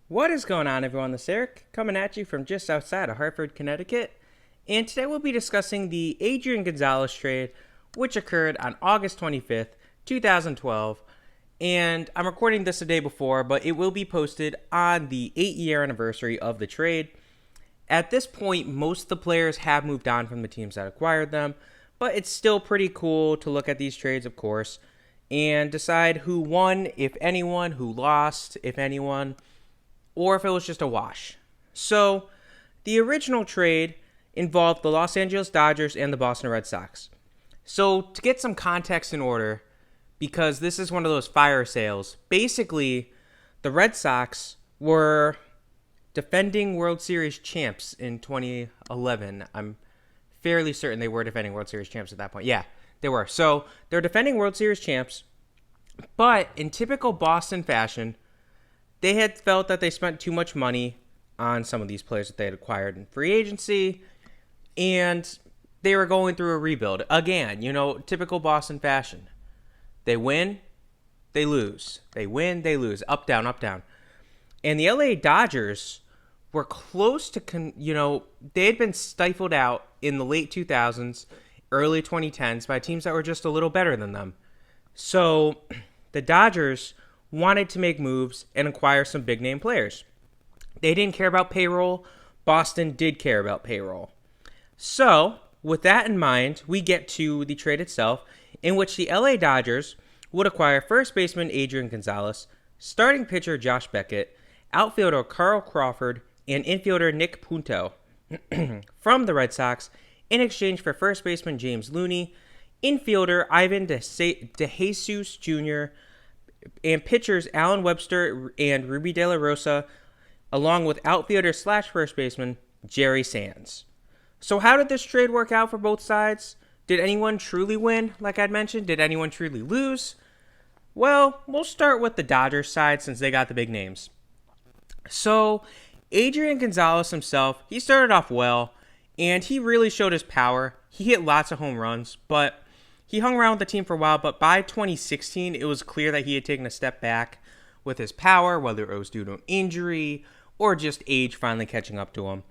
What is going on, everyone? This is Eric, coming at you from just outside of Hartford, Connecticut. And today we'll be discussing the Adrian Gonzalez trade, which occurred on August 25th, 2012. And I'm recording this the day before, but it will be posted on the 8-year anniversary of the trade. At this point, most of the players have moved on from the teams that acquired them, but it's still pretty cool to look at these trades, of course, and decide who won, if anyone, who lost, if anyone, or if it was just a wash. So, the original trade involved the Los Angeles Dodgers and the Boston Red Sox. So, to get some context in order, because this is one of those fire sales, basically, the Red Sox were defending World Series champs in 2011. I'm fairly certain they were defending World Series champs at that point. Yeah, they were. So, they're defending World Series champs, but in typical Boston fashion, they had felt that they spent too much money on some of these players that they had acquired in free agency, and they were going through a rebuild. Again, typical Boston fashion. They win, they lose. They win, they lose. Up, down, up, down. And the LA Dodgers were close to, they had been stifled out in the late 2000s, early 2010s by teams that were just a little better than them. So the Dodgers wanted to make moves and acquire some big name players. They didn't care about payroll. Boston did care about payroll. So, with that in mind, we get to the trade itself, in which the LA Dodgers would acquire first baseman Adrian Gonzalez, starting pitcher Josh Beckett, outfielder Carl Crawford, and infielder Nick Punto from the Red Sox in exchange for first baseman James Loney, infielder Ivan DeJesus Jr., and pitchers Alan Webster and Ruby De La Rosa, along with outfielder / first baseman Jerry Sands. So how did this trade work out for both sides? Did anyone truly win, like I'd mentioned? Did anyone truly lose? Well, we'll start with the Dodgers side since they got the big names. So Adrian Gonzalez himself, he started off well, and he really showed his power. He hit lots of home runs, but he hung around with the team for a while, but by 2016, it was clear that he had taken a step back with his power, whether it was due to an injury or just age finally catching up to him.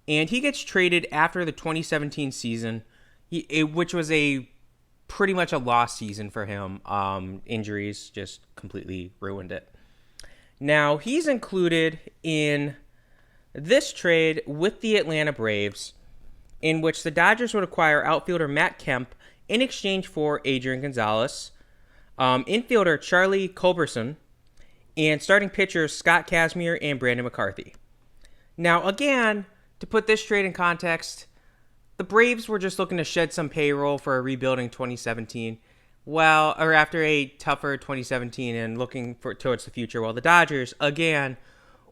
And he gets traded after the 2017 season, which was pretty much a lost season for him. Injuries just completely ruined it. Now, he's included in this trade with the Atlanta Braves, in which the Dodgers would acquire outfielder Matt Kemp in exchange for Adrian Gonzalez, infielder Charlie Culberson, and starting pitchers Scott Kazmir and Brandon McCarthy. Now, again, to put this trade in context, the Braves were just looking to shed some payroll for a rebuilding 2017, or after a tougher 2017 and looking towards the future, while the Dodgers, again,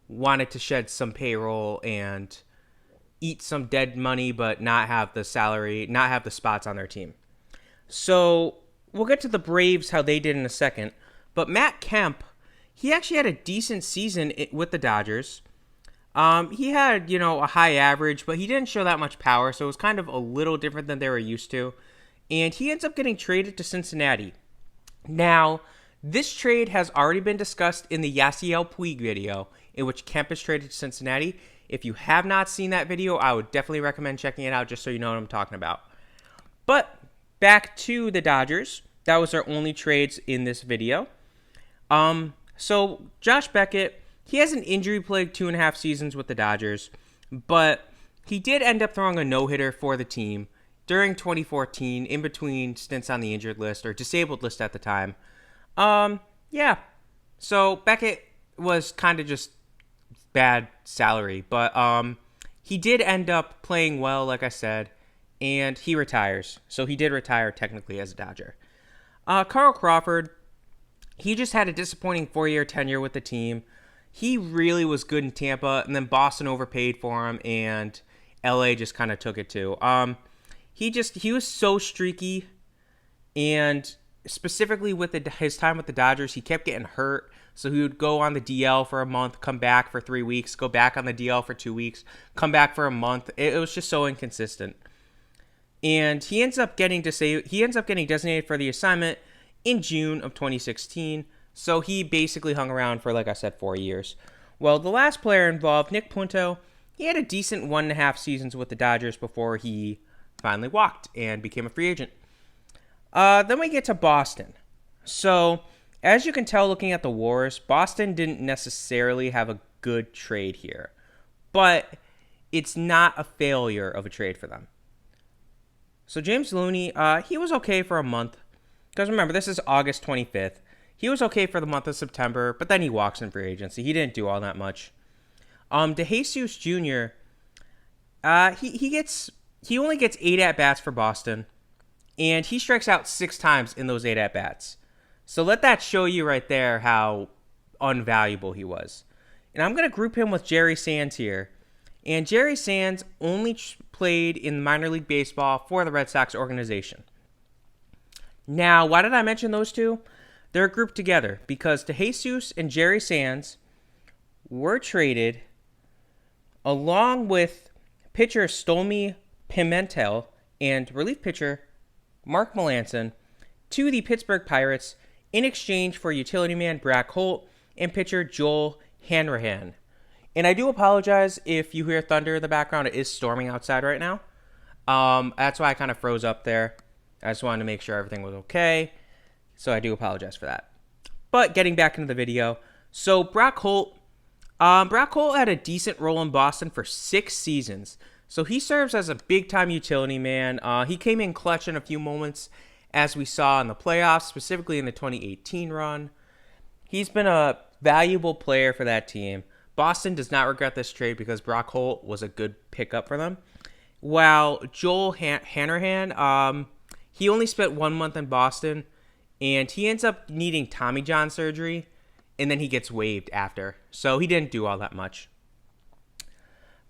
wanted to shed some payroll and eat some dead money, but not have the salary, not have the spots on their team. So we'll get to the Braves, how they did in a second. But Matt Kemp, he actually had a decent season with the Dodgers. He had, a high average, but he didn't show that much power, so it was kind of a little different than they were used to. And he ends up getting traded to Cincinnati. Now, this trade has already been discussed in the Yasiel Puig video, in which Kemp is traded to Cincinnati. If you have not seen that video, I would definitely recommend checking it out just so you know what I'm talking about. But back to the Dodgers. That was their only trades in this video. So Josh Beckett, he has an injury-plagued 2.5 seasons with the Dodgers, but he did end up throwing a no-hitter for the team during 2014, in between stints on the injured list, or disabled list at the time. So Beckett was kind of just bad salary, but he did end up playing well, like I said, and he retires. So he did retire technically as a Dodger. Carl Crawford, he just had a disappointing 4-year tenure with the team. He really was good in Tampa, and then Boston overpaid for him, and LA just kind of took it too. He was so streaky, and specifically with his time with the Dodgers, he kept getting hurt. So he would go on the DL for a month, come back for 3 weeks, go back on the DL for 2 weeks, come back for a month. It was just so inconsistent. And he ends up getting designated for the assignment in June of 2016. So he basically hung around for, like I said, 4 years. Well, the last player involved, Nick Punto, he had a decent 1.5 seasons with the Dodgers before he finally walked and became a free agent. Then we get to Boston. So, as you can tell looking at the WARs, Boston didn't necessarily have a good trade here. But it's not a failure of a trade for them. So James Loney, he was okay for a month. Because remember, this is August 25th. He was okay for the month of September, but then he walks in free agency. He didn't do all that much. DeJesus Jr., he only gets 8 at-bats for Boston, and he strikes out 6 times in those 8 at-bats. So let that show you right there how unvaluable he was. And I'm going to group him with Jerry Sands here. And Jerry Sands only played in minor league baseball for the Red Sox organization. Now, why did I mention those two? They're grouped together because DeJesus and Jerry Sands were traded along with pitcher Stolmy Pimentel and relief pitcher Mark Melancon to the Pittsburgh Pirates in exchange for utility man Brock Holt and pitcher Joel Hanrahan. And I do apologize if you hear thunder in the background. It is storming outside right now. That's why I kind of froze up there. I just wanted to make sure everything was okay. So I do apologize for that. But getting back into the video. So Brock Holt had a decent role in Boston for 6 seasons. So he serves as a big-time utility man. He came in clutch in a few moments, as we saw in the playoffs, specifically in the 2018 run. He's been a valuable player for that team. Boston does not regret this trade because Brock Holt was a good pickup for them. While Joel Hanrahan, he only spent 1 month in Boston, and he ends up needing Tommy John surgery, and then he gets waived after. So he didn't do all that much.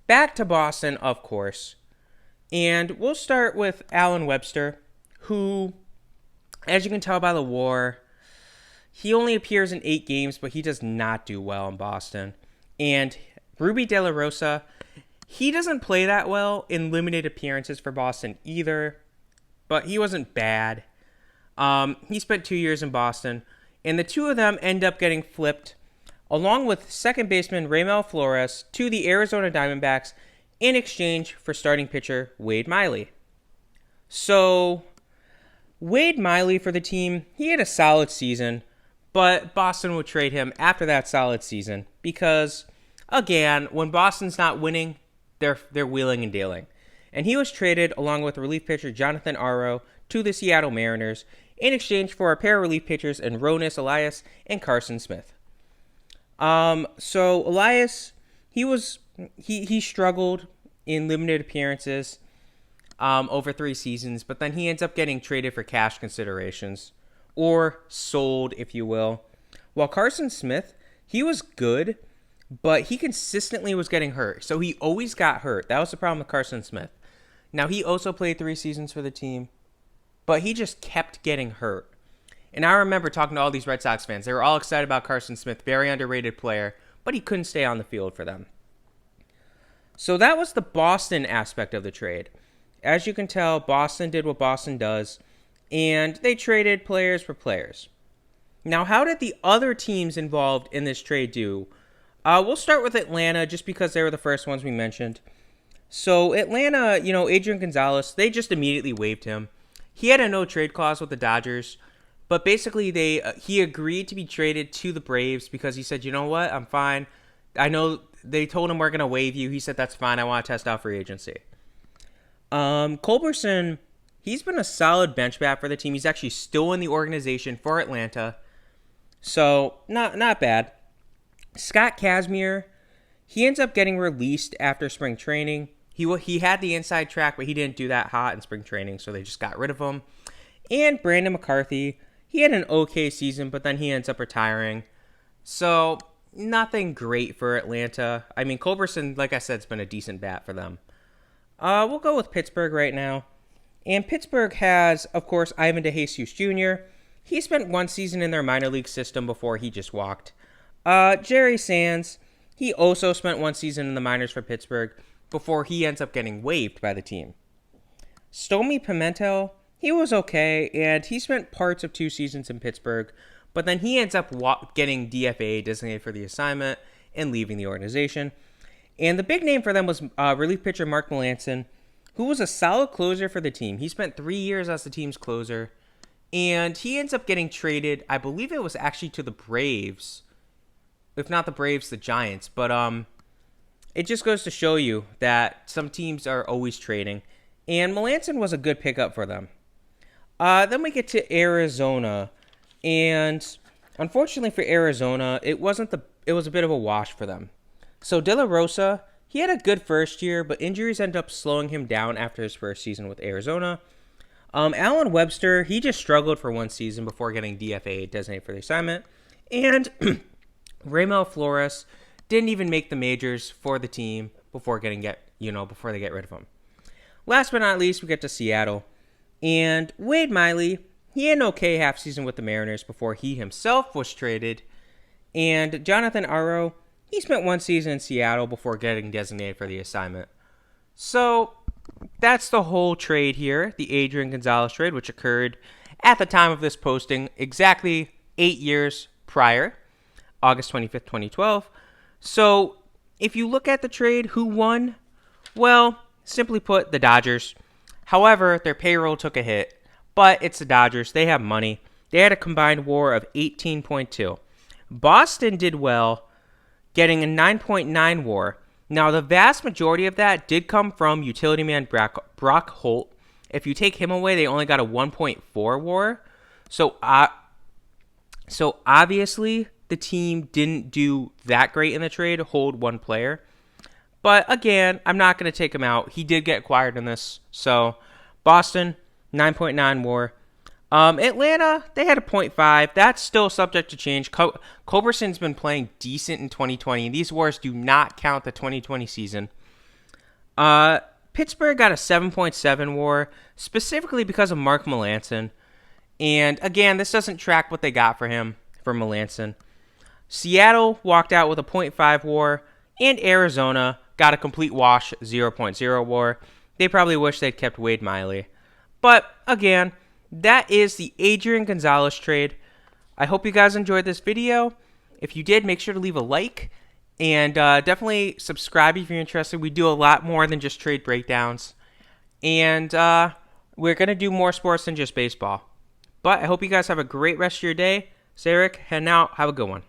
Back to Boston, of course. And we'll start with Alan Webster, who, as you can tell by the WAR, he only appears in 8 games, but he does not do well in Boston. And Ruby De La Rosa, he doesn't play that well in limited appearances for Boston either, but he wasn't bad. He spent 2 years in Boston, and the two of them end up getting flipped, along with second baseman Raymel Flores, to the Arizona Diamondbacks in exchange for starting pitcher Wade Miley. So, Wade Miley for the team, he had a solid season, but Boston would trade him after that solid season because, again, when Boston's not winning, they're wheeling and dealing. And he was traded along with relief pitcher Jonathan Arroyo to the Seattle Mariners in exchange for a pair of relief pitchers in Ronis Elias and Carson Smith. So Elias, he struggled in limited appearances over 3 seasons, but then he ends up getting traded for cash considerations, or sold, if you will. While Carson Smith, he was good, but he consistently was getting hurt. So he always got hurt. That was the problem with Carson Smith. Now, he also played 3 seasons for the team, but he just kept getting hurt. And I remember talking to all these Red Sox fans. They were all excited about Carson Smith, very underrated player, but he couldn't stay on the field for them. So that was the Boston aspect of the trade. As you can tell, Boston did what Boston does, and they traded players for players. Now, how did the other teams involved in this trade do? We'll start with Atlanta, just because they were the first ones we mentioned. So Atlanta, Adrian Gonzalez, they just immediately waived him. He had a no-trade clause with the Dodgers, but basically he agreed to be traded to the Braves because he said, you know what, I'm fine. I know they told him we're going to waive you. He said, that's fine. I want to test out free agency. Culberson, he's been a solid bench bat for the team. He's actually still in the organization for Atlanta. So, not bad. Scott Kazmir, he ends up getting released after spring training. He had the inside track, but he didn't do that hot in spring training, so they just got rid of him. And Brandon McCarthy, he had an okay season, but then he ends up retiring. So, nothing great for Atlanta. I mean, Culberson, like I said, has been a decent bat for them. We'll go with Pittsburgh right now. And Pittsburgh has, of course, Ivan DeJesus Jr. He spent 1 season in their minor league system before he just walked. Jerry Sands, he also spent 1 season in the minors for Pittsburgh before he ends up getting waived by the team. Stolmy Pimentel, he was okay, and he spent parts of 2 seasons in Pittsburgh, but then he ends up getting DFA, designated for the assignment, and leaving the organization. And the big name for them was relief pitcher Mark Melancon, who was a solid closer for the team. He spent 3 years as the team's closer, and he ends up getting traded. I believe it was actually to the Braves. If not the Braves, the Giants. But it just goes to show you that some teams are always trading. And Melancon was a good pickup for them. Then we get to Arizona. And unfortunately for Arizona, it was a bit of a wash for them. So De La Rosa, he had a good first year, but injuries ended up slowing him down after his first season with Arizona. Alan Webster, he just struggled for one season before getting DFA, designated for the assignment. And Raymel Flores didn't even make the majors for the team before they get rid of him. Last but not least, we get to Seattle. And Wade Miley, he had an okay half season with the Mariners before he himself was traded. And Jonathan Arrow, he spent one season in Seattle before getting designated for the assignment. So that's the whole trade here, the Adrian Gonzalez trade, which occurred at the time of this posting exactly 8 years prior, August 25th, 2012. So if you look at the trade, who won? Well, simply put, the Dodgers. However, their payroll took a hit, but it's the Dodgers. They have money. They had a combined WAR of 18.2. Boston did well, getting a 9.9 WAR. Now, the vast majority of that did come from utility man Brock Holt. If you take him away, they only got a 1.4 WAR. So obviously, the team didn't do that great in the trade, hold one player. But again, I'm not going to take him out. He did get acquired in this. So Boston, 9.9 WAR. Atlanta, they had a 0.5. That's still subject to change. Culberson's been playing decent in 2020. And these WARs do not count the 2020 season. Pittsburgh got a 7.7 WAR, specifically because of Mark Melancon. And again, this doesn't track what they got for him, for Melancon. Seattle walked out with a 0.5 WAR. And Arizona got a complete wash, 0.0 WAR. They probably wish they'd kept Wade Miley. But again, that is the Adrian Gonzalez trade. I hope you guys enjoyed this video. If you did, make sure to leave a like. And definitely subscribe if you're interested. We do a lot more than just trade breakdowns. And we're going to do more sports than just baseball. But I hope you guys have a great rest of your day. Sarek, heading out. Have a good one.